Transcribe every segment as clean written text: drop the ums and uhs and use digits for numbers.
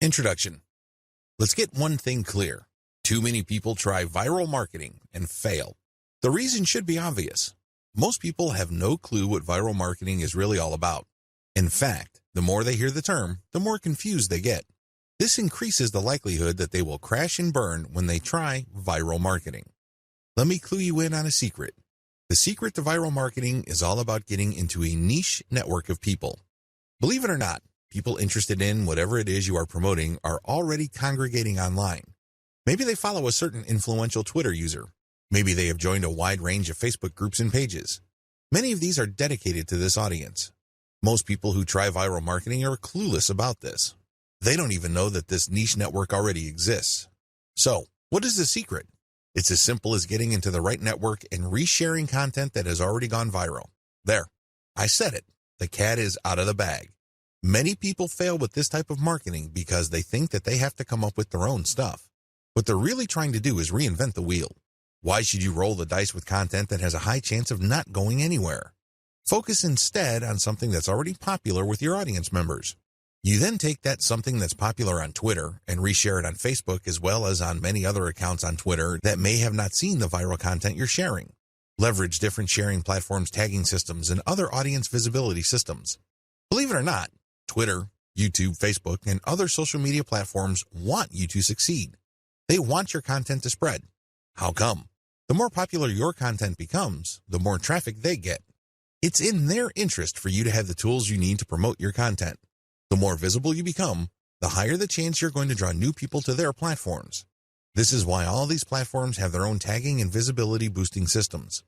Introduction. Let's get one thing clear. Too many people try viral marketing and fail. The reason should be obvious. Most people have no clue what viral marketing is really all about. In fact, the more they hear the term, the more confused they get. This increases the likelihood that they will crash and burn when they try viral marketing. Let me clue you in on a secret. The secret to viral marketing is all about getting into a niche network of people. Believe it or not, people interested in whatever it is you are promoting are already congregating online. Maybe they follow a certain influential Twitter user. Maybe they have joined a wide range of Facebook groups and pages. Many of these are dedicated to this audience. Most people who try viral marketing are clueless about this. They don't even know that this niche network already exists. So, what is the secret? It's as simple as getting into the right network and resharing content that has already gone viral. There, I said it. The cat is out of the bag. Many people fail with this type of marketing because they think that they have to come up with their own stuff. What they're really trying to do is reinvent the wheel. Why should you roll the dice with content that has a high chance of not going anywhere? Focus instead on something that's already popular with your audience members. You then take that something that's popular on Twitter and reshare it on Facebook as well as on many other accounts on Twitter that may have not seen the viral content you're sharing. Leverage different sharing platforms, tagging systems, and other audience visibility systems. Believe it or not, Twitter, YouTube, Facebook, and other social media platforms want you to succeed. They want your content to spread. How come? The more popular your content becomes, the more traffic they get. It's in their interest for you to have the tools you need to promote your content. The more visible you become, the higher the chance you're going to draw new people to their platforms. This is why all these platforms have their own tagging and visibility boosting systems.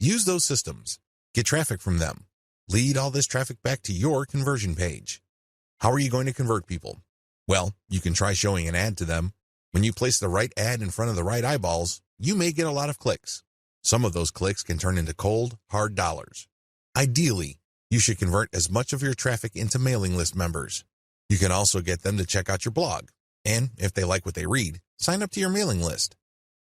Use those systems. Get traffic from them. Lead all this traffic back to your conversion page. How are you going to convert people? Well, you can try showing an ad to them. When you place the right ad in front of the right eyeballs, you may get a lot of clicks. Some of those clicks can turn into cold, hard dollars. Ideally, you should convert as much of your traffic into mailing list members. You can also get them to check out your blog. And if they like what they read, sign up to your mailing list.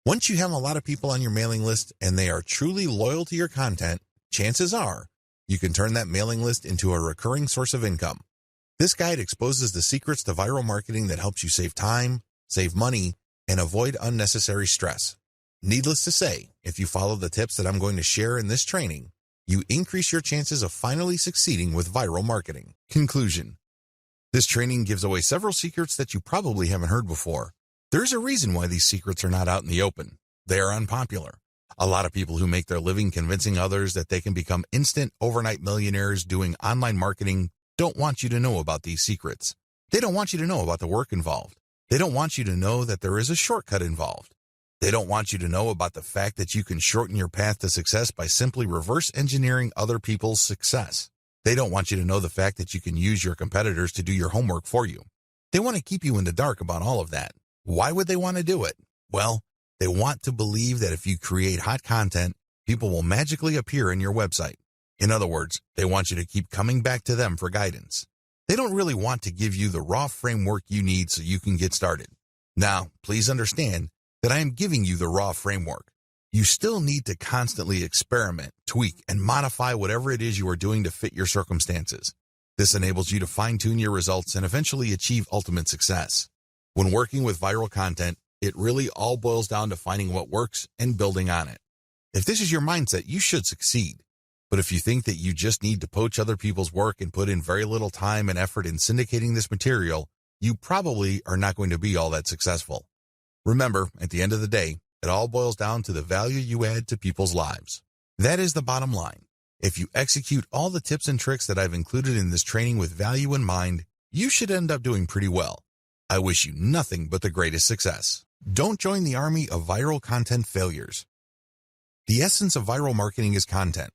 Once you have a lot of people on your mailing list and they are truly loyal to your content, chances are you can turn that mailing list into a recurring source of income. This guide exposes the secrets to viral marketing that helps you save time, save money, and avoid unnecessary stress. Needless to say, if you follow the tips that I'm going to share in this training, you increase your chances of finally succeeding with viral marketing. Conclusion. This training gives away several secrets that you probably haven't heard before. There's a reason why these secrets are not out in the open. They are unpopular. A lot of people who make their living convincing others that they can become instant overnight millionaires doing online marketing don't want you to know about these secrets. They don't want you to know about the work involved. They don't want you to know that there is a shortcut involved. They don't want you to know about the fact that you can shorten your path to success by simply reverse engineering other people's success. They don't want you to know the fact that you can use your competitors to do your homework for you. They want to keep you in the dark about all of that. Why would they want to do it? Well, they want to believe that if you create hot content, people will magically appear in your website. In other words, they want you to keep coming back to them for guidance. They don't really want to give you the raw framework you need so you can get started. Now, please understand that I am giving you the raw framework. You still need to constantly experiment, tweak, and modify whatever it is you are doing to fit your circumstances. This enables you to fine-tune your results and eventually achieve ultimate success. When working with viral content, it really all boils down to finding what works and building on it. If this is your mindset, you should succeed. But if you think that you just need to poach other people's work and put in very little time and effort in syndicating this material, you probably are not going to be all that successful. Remember, at the end of the day, it all boils down to the value you add to people's lives. That is the bottom line. If you execute all the tips and tricks that I've included in this training with value in mind, you should end up doing pretty well. I wish you nothing but the greatest success. Don't join the army of viral content failures. The essence of viral marketing is content.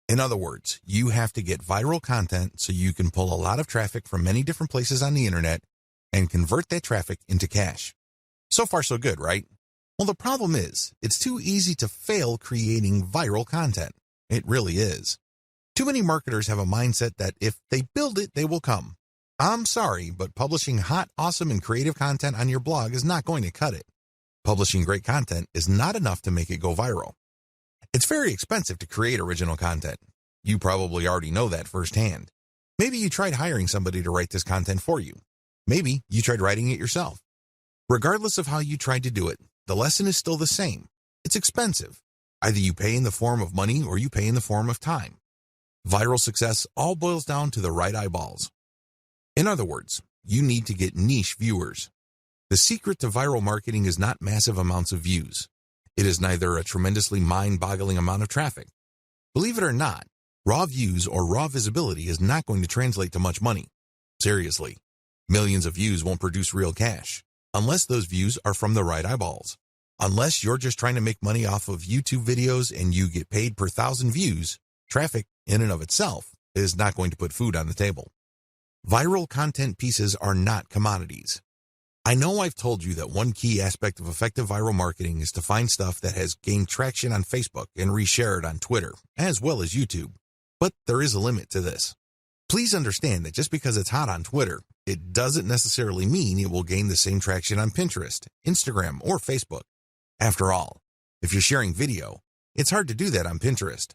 In other words, you have to get viral content so you can pull a lot of traffic from many different places on the internet and convert that traffic into cash. So far, so good, right? Well, the problem is, it's too easy to fail creating viral content. It really is. Too many marketers have a mindset that if they build it, they will come. I'm sorry, but publishing hot, awesome, and creative content on your blog is not going to cut it. Publishing great content is not enough to make it go viral. It's very expensive to create original content. You probably already know that firsthand. Maybe you tried hiring somebody to write this content for you. Maybe you tried writing it yourself. Regardless of how you tried to do it, the lesson is still the same. It's expensive. Either you pay in the form of money or you pay in the form of time. Viral success all boils down to the right eyeballs. In other words, you need to get niche viewers. The secret to viral marketing is not massive amounts of views. It is neither a tremendously mind-boggling amount of traffic. Believe it or not, raw views or raw visibility is not going to translate to much money. Seriously, millions of views won't produce real cash, unless those views are from the right eyeballs. Unless you're just trying to make money off of YouTube videos and you get paid per 1,000 views, traffic in and of itself is not going to put food on the table. Viral content pieces are not commodities. I know I've told you that one key aspect of effective viral marketing is to find stuff that has gained traction on Facebook and reshare it on Twitter, as well as YouTube. But there is a limit to this. Please understand that just because it's hot on Twitter, it doesn't necessarily mean it will gain the same traction on Pinterest, Instagram, or Facebook. After all, if you're sharing video, it's hard to do that on Pinterest.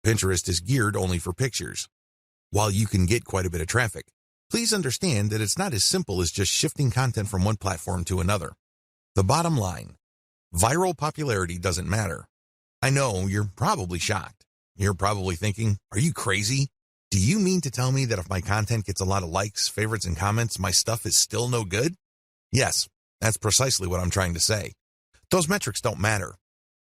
Pinterest is geared only for pictures. While you can get quite a bit of traffic, please understand that it's not as simple as just shifting content from one platform to another. The bottom line, viral popularity doesn't matter. I know you're probably shocked. You're probably thinking, are you crazy? Do you mean to tell me that if my content gets a lot of likes, favorites, and comments, my stuff is still no good? Yes, that's precisely what I'm trying to say. Those metrics don't matter.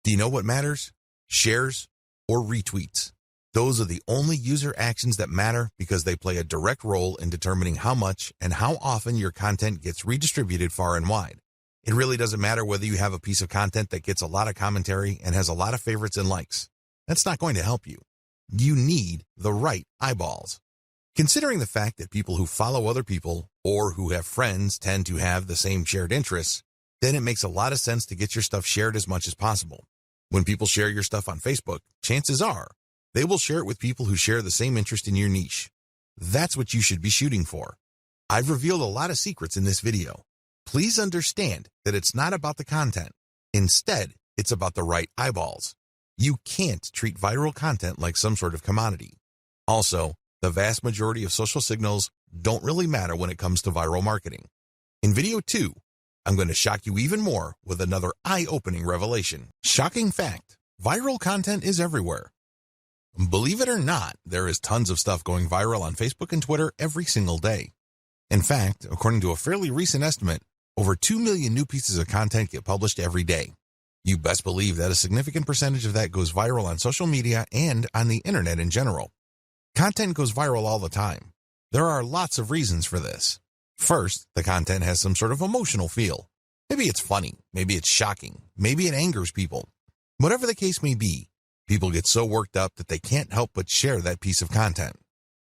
Do you know what matters? Shares or retweets. Those are the only user actions that matter because they play a direct role in determining how much and how often your content gets redistributed far and wide. It really doesn't matter whether you have a piece of content that gets a lot of commentary and has a lot of favorites and likes. That's not going to help you. You need the right eyeballs. Considering the fact that people who follow other people or who have friends tend to have the same shared interests, then it makes a lot of sense to get your stuff shared as much as possible. When people share your stuff on Facebook, chances are they will share it with people who share the same interest in your niche. That's what you should be shooting for. I've revealed a lot of secrets in this video. Please understand that it's not about the content. Instead, it's about the right eyeballs. You can't treat viral content like some sort of commodity. Also, the vast majority of social signals don't really matter when it comes to viral marketing. In video 2, I'm going to shock you even more with another eye-opening revelation. Shocking fact, viral content is everywhere. Believe it or not, there is tons of stuff going viral on Facebook and Twitter every single day. In fact, according to a fairly recent estimate, over 2 million new pieces of content get published every day. You best believe that a significant percentage of that goes viral on social media and on the internet in general. Content goes viral all the time. There are lots of reasons for this. First, the content has some sort of emotional feel. Maybe it's funny, maybe it's shocking, maybe it angers people. Whatever the case may be, people get so worked up that they can't help but share that piece of content.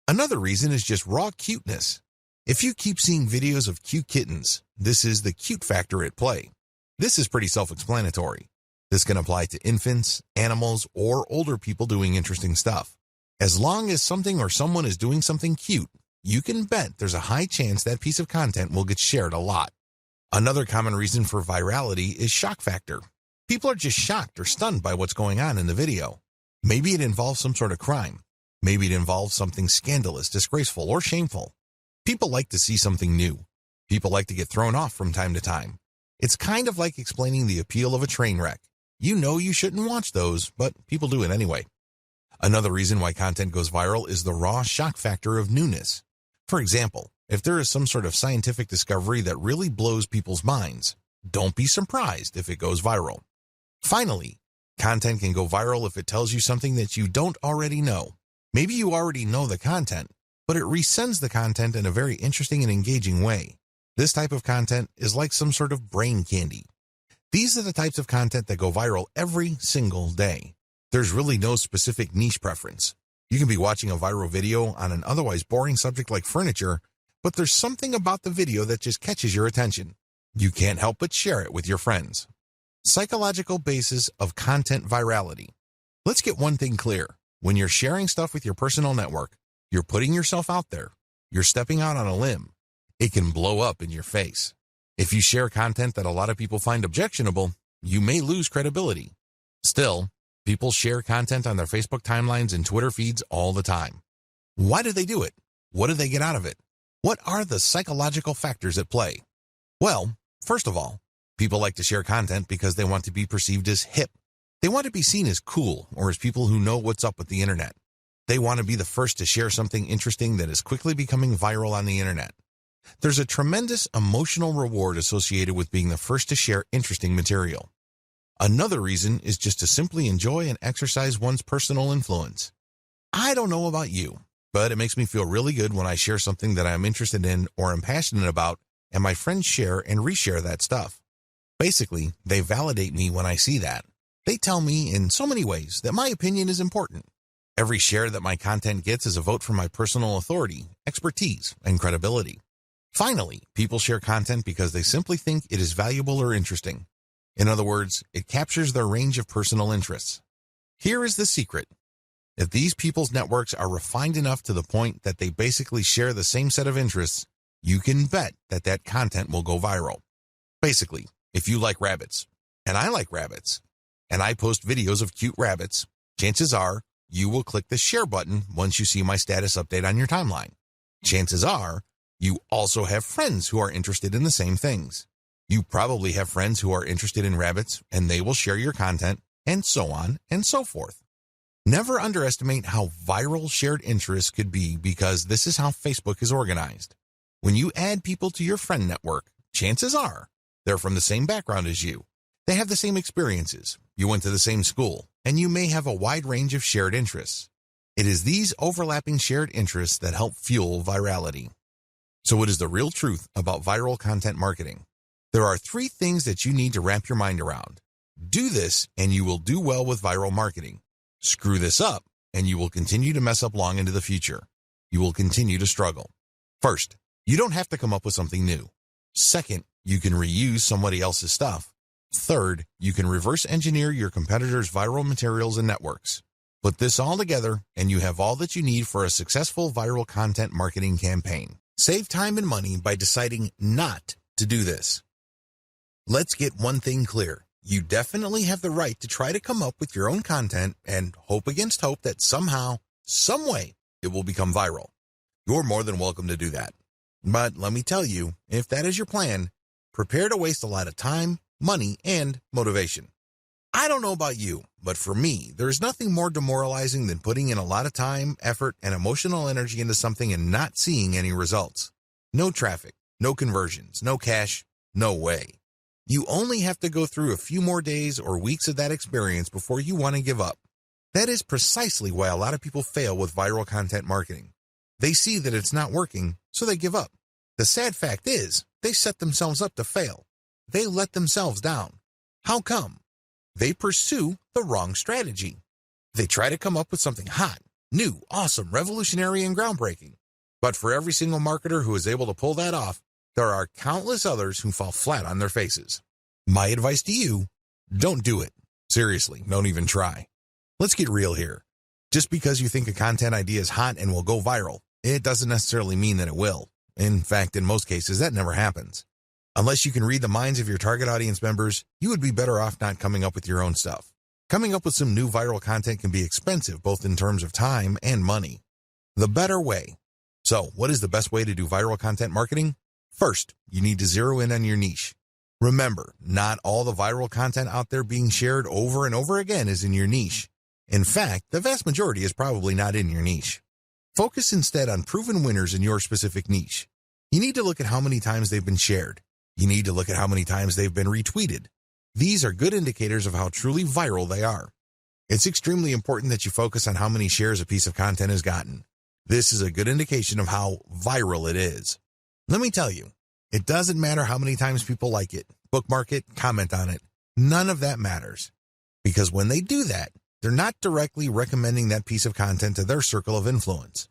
Another reason is just raw cuteness. If you keep seeing videos of cute kittens, this is the cute factor at play. This is pretty self-explanatory. This can apply to infants, animals, or older people doing interesting stuff. As long as something or someone is doing something cute, you can bet there's a high chance that piece of content will get shared a lot. Another common reason for virality is shock factor. People are just shocked or stunned by what's going on in the video. Maybe it involves some sort of crime. Maybe it involves something scandalous, disgraceful, or shameful. People like to see something new. People like to get thrown off from time to time. It's kind of like explaining the appeal of a train wreck. You know you shouldn't watch those, but people do it anyway. Another reason why content goes viral is the raw shock factor of newness. For example, if there is some sort of scientific discovery that really blows people's minds, don't be surprised if it goes viral. Finally, content can go viral if it tells you something that you don't already know. Maybe you already know the content, but it resends the content in a very interesting and engaging way. This type of content is like some sort of brain candy. These are the types of content that go viral every single day. There's really no specific niche preference. You can be watching a viral video on an otherwise boring subject like furniture, but there's something about the video that just catches your attention. You can't help but share it with your friends. Psychological basis of content virality. Let's get one thing clear. When you're sharing stuff with your personal network, you're putting yourself out there. You're stepping out on a limb. It can blow up in your face. If you share content that a lot of people find objectionable, you may lose credibility. Still, people share content on their Facebook timelines and Twitter feeds all the time. Why do they do it? What do they get out of it? What are the psychological factors at play? Well, first of all, people like to share content because they want to be perceived as hip. They want to be seen as cool or as people who know what's up with the internet. They want to be the first to share something interesting that is quickly becoming viral on the internet. There's a tremendous emotional reward associated with being the first to share interesting material. Another reason is just to simply enjoy and exercise one's personal influence. I don't know about you, but it makes me feel really good when I share something that I'm interested in or am passionate about, and my friends share and reshare that stuff. Basically, they validate me when I see that. They tell me in so many ways that my opinion is important. Every share that my content gets is a vote for my personal authority, expertise, and credibility. Finally, people share content because they simply think it is valuable or interesting. In other words, it captures their range of personal interests. Here is the secret. If these people's networks are refined enough to the point that they basically share the same set of interests, you can bet that that content will go viral. Basically, if you like rabbits, and I like rabbits, and I post videos of cute rabbits, chances are you will click the share button once you see my status update on your timeline. Chances are you also have friends who are interested in the same things. You probably have friends who are interested in rabbits, and they will share your content, and so on and so forth. Never underestimate how viral shared interests could be, because this is how Facebook is organized. When you add people to your friend network, chances are they're from the same background as you. They have the same experiences, you went to the same school, and you may have a wide range of shared interests. It is these overlapping shared interests that help fuel virality. So what is the real truth about viral content marketing? There are 3 things that you need to wrap your mind around. Do this and you will do well with viral marketing. Screw this up and you will continue to mess up long into the future. You will continue to struggle. First, you don't have to come up with something new. Second, you can reuse somebody else's stuff. Third, you can reverse engineer your competitors' viral materials and networks. Put this all together and you have all that you need for a successful viral content marketing campaign. Save time and money by deciding not to do this. Let's get one thing clear. You definitely have the right to try to come up with your own content and hope against hope that somehow, some way, it will become viral. You're more than welcome to do that. But let me tell you, if that is your plan, prepare to waste a lot of time, money, and motivation. I don't know about you, but for me, there's nothing more demoralizing than putting in a lot of time, effort, and emotional energy into something and not seeing any results. No traffic, no conversions, no cash, no way. You only have to go through a few more days or weeks of that experience before you want to give up. That is precisely why a lot of people fail with viral content marketing. They see that it's not working, so they give up. The sad fact is, they set themselves up to fail. They let themselves down. How come? They pursue the wrong strategy. They try to come up with something hot, new, awesome, revolutionary, and groundbreaking. But for every single marketer who is able to pull that off, there are countless others who fall flat on their faces. My advice to you, don't do it. Seriously, don't even try. Let's get real here. Just because you think a content idea is hot and will go viral, it doesn't necessarily mean that it will. In fact, in most cases, that never happens. Unless you can read the minds of your target audience members, you would be better off not coming up with your own stuff. Coming up with some new viral content can be expensive, both in terms of time and money. The better way. So, what is the best way to do viral content marketing? First, you need to zero in on your niche. Remember, not all the viral content out there being shared over and over again is in your niche. In fact, the vast majority is probably not in your niche. Focus instead on proven winners in your specific niche. You need to look at how many times they've been shared. You need to look at how many times they've been retweeted. These are good indicators of how truly viral they are. It's extremely important that you focus on how many shares a piece of content has gotten. This is a good indication of how viral it is. Let me tell you, it doesn't matter how many times people like it, bookmark it, comment on it. None of that matters. Because when they do that, they're not directly recommending that piece of content to their circle of influence.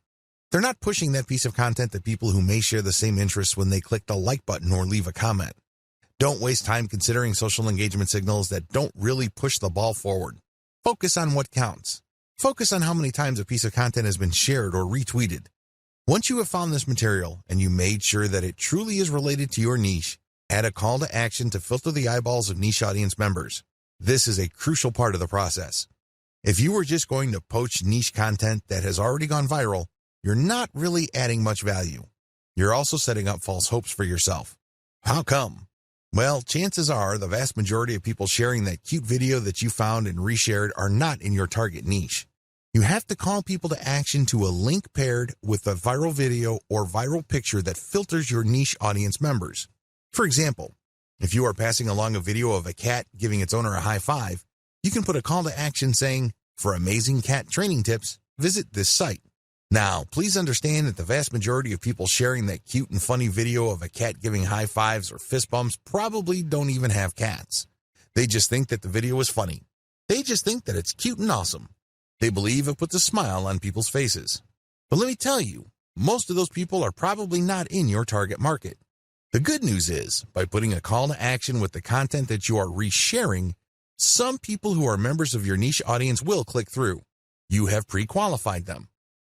They're not pushing that piece of content to people who may share the same interests when they click the like button or leave a comment. Don't waste time considering social engagement signals that don't really push the ball forward. Focus on what counts. Focus on how many times a piece of content has been shared or retweeted. Once you have found this material and you made sure that it truly is related to your niche, add a call to action to filter the eyeballs of niche audience members. This is a crucial part of the process. If you were just going to poach niche content that has already gone viral, you're not really adding much value. You're also setting up false hopes for yourself. How come? Well, chances are the vast majority of people sharing that cute video that you found and reshared are not in your target niche. You have to call people to action to a link paired with a viral video or viral picture that filters your niche audience members. For example, if you are passing along a video of a cat giving its owner a high five, you can put a call to action saying, "For amazing cat training tips, visit this site." Now, please understand that the vast majority of people sharing that cute and funny video of a cat giving high fives or fist bumps probably don't even have cats. They just think that the video is funny. They just think that it's cute and awesome. They believe it puts a smile on people's faces. But let me tell you, most of those people are probably not in your target market. The good news is, by putting a call to action with the content that you are resharing, some people who are members of your niche audience will click through. You have pre-qualified them.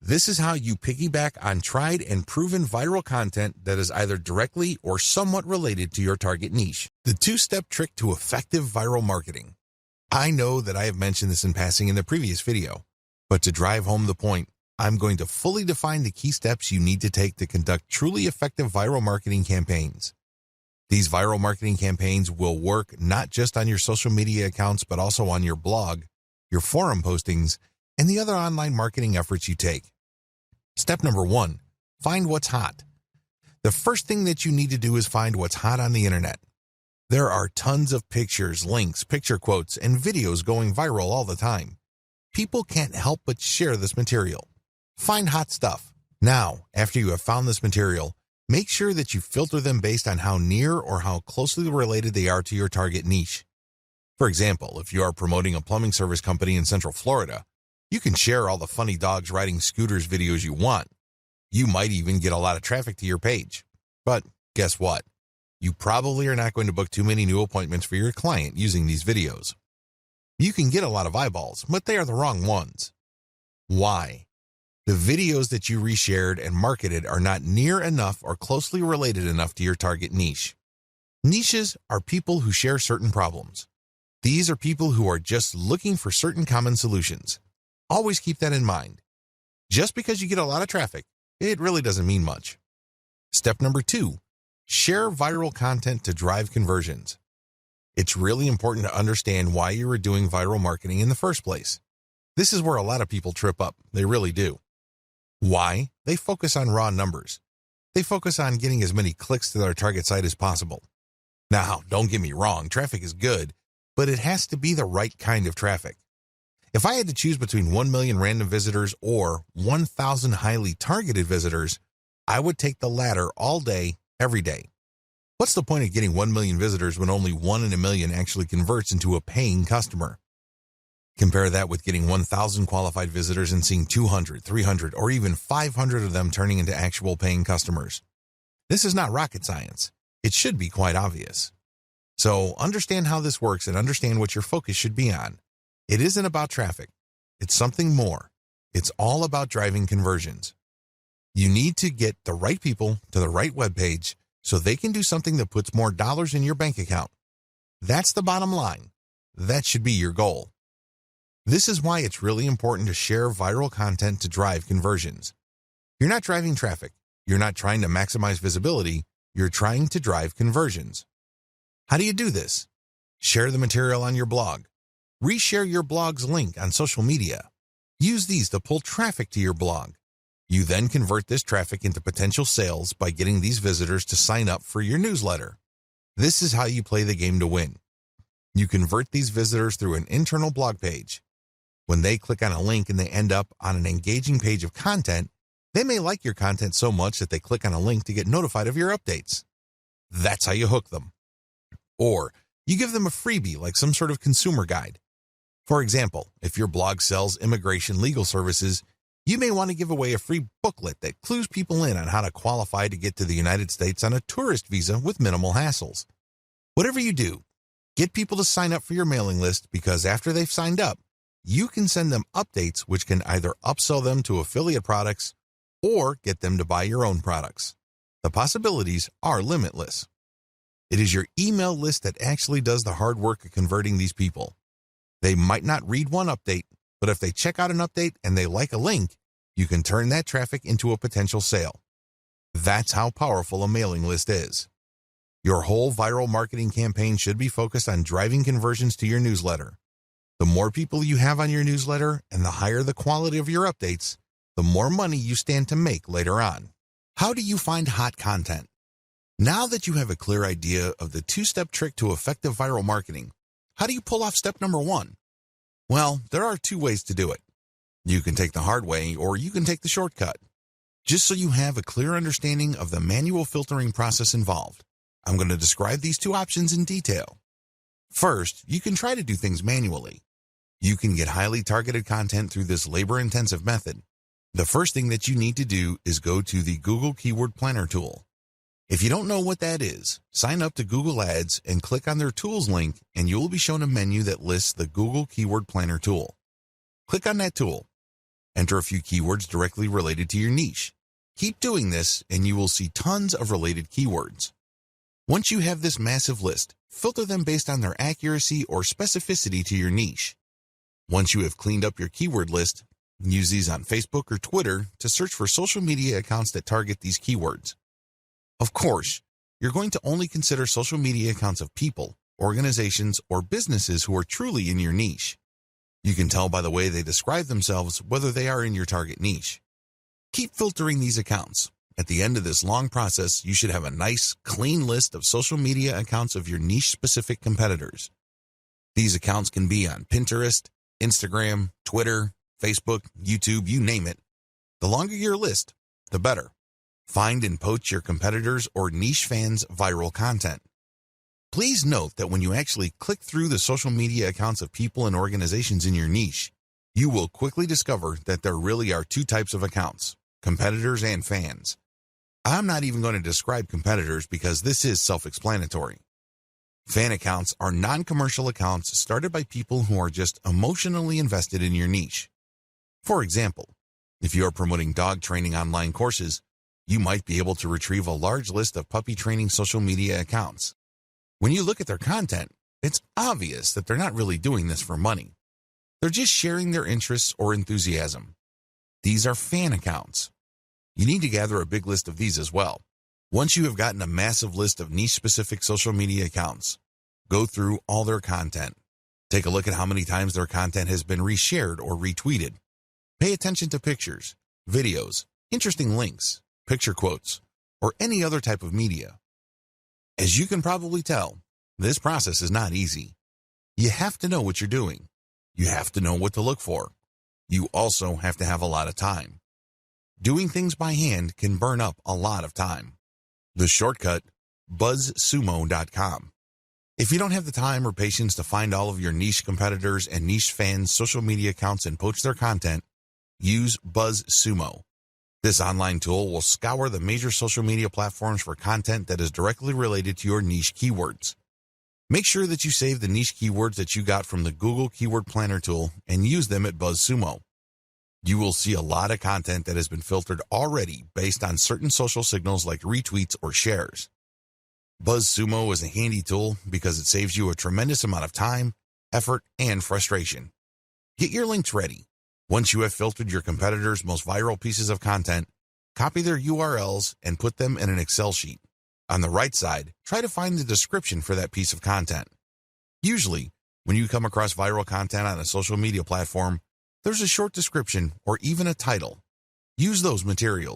This is how you piggyback on tried and proven viral content that is either directly or somewhat related to your target niche. The two-step trick to effective viral marketing. I know that I have mentioned this in passing in the previous video, but to drive home the point, I'm going to fully define the key steps you need to take to conduct truly effective viral marketing campaigns. These viral marketing campaigns will work not just on your social media accounts, but also on your blog, your forum postings, and the other online marketing efforts you take. Step number 1, find what's hot. The first thing that you need to do is find what's hot on the internet. There are tons of pictures, links, picture quotes, and videos going viral all the time. People can't help but share this material. Find hot stuff. Now, after you have found this material, make sure that you filter them based on how near or how closely related they are to your target niche. For example, if you are promoting a plumbing service company in Central Florida, you can share all the funny dogs riding scooters videos you want. You might even get a lot of traffic to your page. But guess what? You probably are not going to book too many new appointments for your client using these videos. You can get a lot of eyeballs, but they are the wrong ones. Why? The videos that you reshared and marketed are not near enough or closely related enough to your target niche. Niches are people who share certain problems. These are people who are just looking for certain common solutions. Always keep that in mind. Just because you get a lot of traffic, it really doesn't mean much. Step number 2, share viral content to drive conversions. It's really important to understand why you are doing viral marketing in the first place. This is where a lot of people trip up. They really do. Why? They focus on raw numbers. They focus on getting as many clicks to their target site as possible. Now, don't get me wrong, traffic is good, but it has to be the right kind of traffic. If I had to choose between 1 million random visitors or 1,000 highly targeted visitors, I would take the latter all day, every day. What's the point of getting 1 million visitors when only 1 in a million actually converts into a paying customer? Compare that with getting 1,000 qualified visitors and seeing 200, 300, or even 500 of them turning into actual paying customers. This is not rocket science. It should be quite obvious. So understand how this works and understand what your focus should be on. It isn't about traffic. It's something more. It's all about driving conversions. You need to get the right people to the right webpage so they can do something that puts more dollars in your bank account. That's the bottom line. That should be your goal. This is why it's really important to share viral content to drive conversions. You're not driving traffic. You're not trying to maximize visibility. You're trying to drive conversions. How do you do this? Share the material on your blog. Reshare your blog's link on social media. Use these to pull traffic to your blog. You then convert this traffic into potential sales by getting these visitors to sign up for your newsletter. This is how you play the game to win. You convert these visitors through an internal blog page. When they click on a link and they end up on an engaging page of content, they may like your content so much that they click on a link to get notified of your updates. That's how you hook them. Or you give them a freebie like some sort of consumer guide. For example, if your blog sells immigration legal services, you may want to give away a free booklet that clues people in on how to qualify to get to the United States on a tourist visa with minimal hassles. Whatever you do, get people to sign up for your mailing list because after they've signed up, you can send them updates which can either upsell them to affiliate products or get them to buy your own products. The possibilities are limitless. It is your email list that actually does the hard work of converting these people. They might not read one update, but if they check out an update and they like a link, you can turn that traffic into a potential sale. That's how powerful a mailing list is. Your whole viral marketing campaign should be focused on driving conversions to your newsletter. The more people you have on your newsletter and the higher the quality of your updates, the more money you stand to make later on. How do you find hot content? Now that you have a clear idea of the two-step trick to effective viral marketing, how do you pull off step number 1? Well, there are 2 ways to do it. You can take the hard way or you can take the shortcut. Just so you have a clear understanding of the manual filtering process involved, I'm going to describe these 2 options in detail. First, you can try to do things manually. You can get highly targeted content through this labor-intensive method. The first thing that you need to do is go to the Google Keyword Planner tool. If you don't know what that is, sign up to Google Ads and click on their Tools link and you will be shown a menu that lists the Google Keyword Planner tool. Click on that tool. Enter a few keywords directly related to your niche. Keep doing this and you will see tons of related keywords. Once you have this massive list, filter them based on their accuracy or specificity to your niche. Once you have cleaned up your keyword list, use these on Facebook or Twitter to search for social media accounts that target these keywords. Of course, you're going to only consider social media accounts of people, organizations, or businesses who are truly in your niche. You can tell by the way they describe themselves whether they are in your target niche. Keep filtering these accounts. At the end of this long process, you should have a nice, clean list of social media accounts of your niche-specific competitors. These accounts can be on Pinterest, Instagram, Twitter, Facebook, YouTube, you name it. The longer your list, the better. Find and poach your competitors' or niche fans' viral content. Please note that when you actually click through the social media accounts of people and organizations in your niche, you will quickly discover that there really are 2 types of accounts, competitors and fans. I'm not even going to describe competitors because this is self-explanatory. Fan accounts are non-commercial accounts started by people who are just emotionally invested in your niche. For example, if you are promoting dog training online courses, you might be able to retrieve a large list of puppy training social media accounts. When you look at their content, it's obvious that they're not really doing this for money. They're just sharing their interests or enthusiasm. These are fan accounts. You need to gather a big list of these as well. Once you have gotten a massive list of niche-specific social media accounts, go through all their content. Take a look at how many times their content has been reshared or retweeted. Pay attention to pictures, videos, interesting links, picture quotes, or any other type of media. As you can probably tell, this process is not easy. You have to know what you're doing. You have to know what to look for. You also have to have a lot of time. Doing things by hand can burn up a lot of time. The shortcut, buzzsumo.com. If you don't have the time or patience to find all of your niche competitors and niche fans' social media accounts and poach their content, use BuzzSumo. This online tool will scour the major social media platforms for content that is directly related to your niche keywords. Make sure that you save the niche keywords that you got from the Google Keyword Planner tool and use them at BuzzSumo. You will see a lot of content that has been filtered already based on certain social signals like retweets or shares. BuzzSumo is a handy tool because it saves you a tremendous amount of time, effort, and frustration. Get your links ready. Once you have filtered your competitors' most viral pieces of content, copy their URLs and put them in an Excel sheet. On the right side, try to find the description for that piece of content. Usually, when you come across viral content on a social media platform, there's a short description or even a title. Use those materials.